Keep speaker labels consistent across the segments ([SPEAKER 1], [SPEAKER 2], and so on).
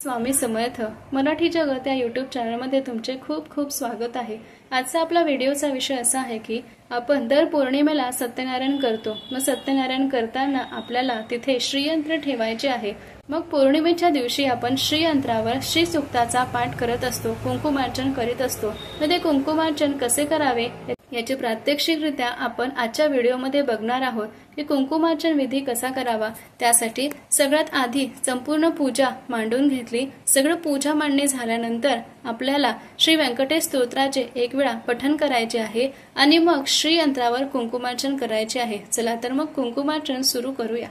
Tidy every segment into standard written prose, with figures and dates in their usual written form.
[SPEAKER 1] स्वामी समर्थ मराठी जगत या यूट्यूब चॅनलमध्ये तुमचे खूप खूप स्वागत आहे। आजचा आपला व्हिडिओचा विषय असा आहे की आपण दर पौर्णिमेला सत्यनारायण करतो। मग सत्यनारायण करताना आपल्याला तिथे श्रीयंत्र ठेवायचे आहे। मग पौर्णिमेच्या दिवशी आपण श्रीयंत्रावर श्री सूक्ताचा पाठ करत असतो, कुंकुमार्चन करीत असतो। मग ते कुंकुमार्चन कसे करावे याची प्रात्यक्षिकरित्या आपण आजच्या व्हिडिओमध्ये बघणार आहोत की कुंकुमार्चन विधी कसा करावा। त्यासाठी सगळ्यात आधी संपूर्ण पूजा मांडून घेतली। सगळं पूजा मांडणी झाल्यानंतर आपल्याला श्री व्यंकटेश स्तोत्राचे एक वेळा पठण करायचे आहे आणि मग श्रीयंत्रावर कुंकुमार्चन करायचे आहे। चला तर मग कुंकुमार्चन सुरू करूया।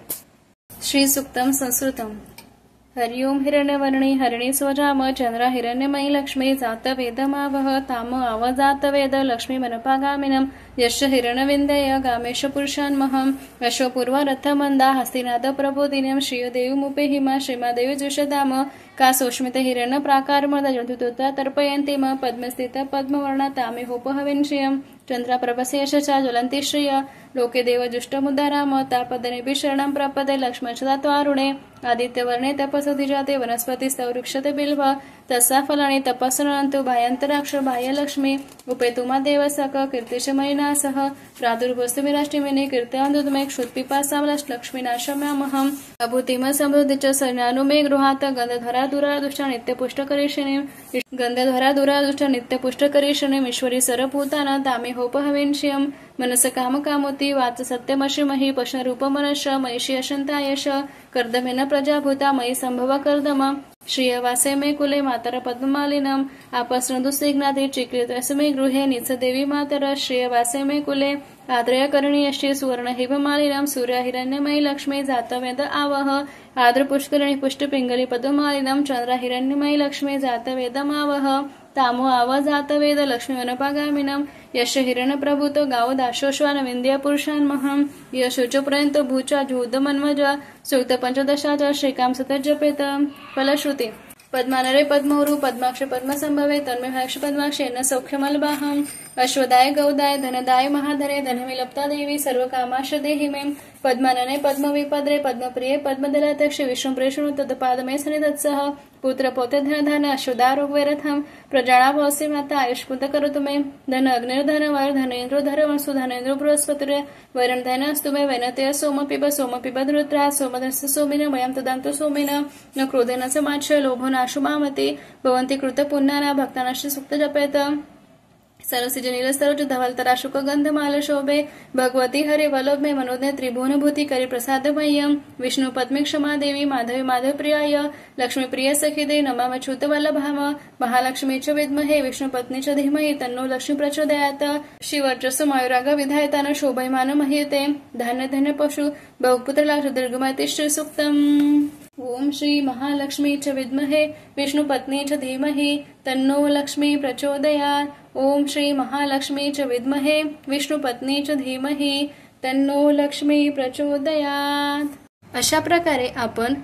[SPEAKER 1] श्री सूक्तम संस्कृतम। हरि ओम हिरण्यवर्णी हरिणी स्वजाम चंद्र हिरण्यमयी लक्ष्मी जात वेदमावह ताम आवजात वेद लक्ष्मी मनपागामिनम यश हिरणविंदय गामेश पुरुषान्महम यशोपूर्व रथमंदा हस्तिनाद प्रबोधिनम श्रीयदेवमुपे हिमा श्रीमादेवी जुषदाम का सोष्मित हिरण प्राकारमद जंतुतोत्रा तर्पयन्ति म पद्मस्थित पद्मवर्णा तामे होपहविंश्रियम चंद्रा प्रभसेशचा ज्वलंती श्रिय लोके देव जुष्टमुद्धाराम तापदने शरणं प्रपदे लक्ष्मणचदा त्वारुणे आदित्यवर्णे तपसति जाते वनस्पतिस्तवृक्षते बिल्व तस्सा फलानि तपस्सनन्तु भायन्तराक्ष भायलक्ष्मी उपेतुमा देवसक कीर्तिशमयिनासह प्रादुर्भस्तु विराष्टिमिनि कीर्तयन्दुमे क्षुत्पिपासां लक्ष्मीनाशम्यामहम् अभूतिम समृद्धि च सज्ञानुमे गृहात् गन्धधरा दुरादुष्ट नित्यपुष्टकरीषिणीं गन्धधरा दुरादुष्ट नित्यपुष्टकरीषिणीं ईश्वरी सरभूताना तामे होपहविंश्यम् मनस कामकामोती वाच सत्यमशिमहि पशनरूप मनश्च महिषी अशंतायश कर्दमेन प्रजाभूता मयि संभव कर्दम श्रियवासे मे कुले मातर पद्ममालिनम आपस्रंदुस्निग्नाति चिक्लितस्मे गृहे नित्सदेवी मातर श्रियवासे मे कुले आद्रय करणीयश्री सुवर्ण हिममालिनम सूर्य हिरण्यमयी लक्ष्मी जातवेद आवह आद्र पुष्करणी पुष्टपिंगली पद्ममालिनम चंद्र हिरण्यमयी लक्ष्मी जातवेदमावह तामो आवजातवेद लक्ष्मी वनपागामिनम यश हिरण प्रभूत गाव दाशोश्वान विंध्य पुरुषान्महम यशोचपर्यंत भूचा झूद मन्मज सूक्त पंचदशाचा श्रीकाम सतत जपेत फलश्रुती पद्मानरे पद्मोरु पद्माक्ष पद्मसंभवे तन्मेहाक्ष पद्माक्षे न सौख्यमलबाहम अश्वदाय गौदाय धनदाय महाधरे धनमिलप्ता देवी सर्व कामाश देहि मे पद्मानने पद्मविपद्रे पद्मप्रिये पद्मदलाध्यक्ष विष्णुप्रेषणु तत्पादमे सनिधत्सह पुत्र पौत्र धन अश्वदारोग्यरथम प्रजाळा भवसी माता आयुष्पुत करोतु मे धन अग्निर्धन वर धनेन्द्रो धर सुधनेन्द्रो बृहस्पतिर्य वरण धन अस्तु मे वैनते सोम पिब रुद्रा सोमदस्य सोमिन मयं तदांतो सोमिन न क्रोधेन समाच लोभो नाशु मामति भवन्ति कृत पुण्याना भक्तानाश्च सुक्त जपेत सरसिज नीलस्तरुज धवलतराशुक गंधमाल शोभे भगवती हरे वल्लभ मे मनोज्ञ त्रिभुवनभूति करि प्रसाद मह्यम विष्णु पद्मे क्षमा देवी माधवी माधव प्रियाय लक्ष्मी प्रिय सखी दे नमामच्युत वल्लभाम महालक्ष्मी च विद्महे विष्णु पत्नी च धीमहि तन्नो लक्ष्मी प्रचोदयात् शिवर्चस्व मयूराग विधायतान शोभयमान मह्यते धान्य धन्य पशु बहुपुत्र लाक्ष दीर्घमति श्री सूक्तम। ओम श्री महालक्ष्मी च विद्महे विष्णु पत्नी च धीमहि तन्नो लक्ष्मी प्रचोदयात् ओम श्री महालक्ष्मी च विद्महे विष्णु पत्नी च धीमहि तन्नो लक्ष्मी प्रचोदयात्। अशा प्रकारे आपण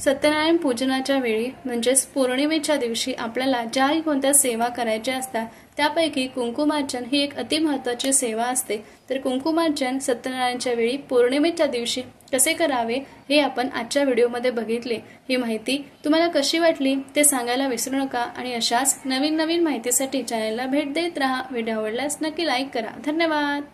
[SPEAKER 1] सत्यनारायण पूजनाच्या वेळी म्हणजेच पौर्णिमेच्या दिवशी आपल्याला ज्याही कोणत्या सेवा करायच्या असतात त्यापैकी कुंकुमार्चन ही एक अति महत्त्वाची सेवा असते। तर कुंकुमार्चन सत्यनारायणच्या वेळी पौर्णिमेच्या दिवशी कसे करावे हे आपण आजच्या व्हिडिओमध्ये बघितले। ही माहिती तुम्हाला कशी वाटली ते सांगायला विसरू नका आणि अशाच नवीन माहितीसाठी चॅनलला भेट देत राहा। व्हिडिओ आवडल्यास नक्की लाईक करा। धन्यवाद।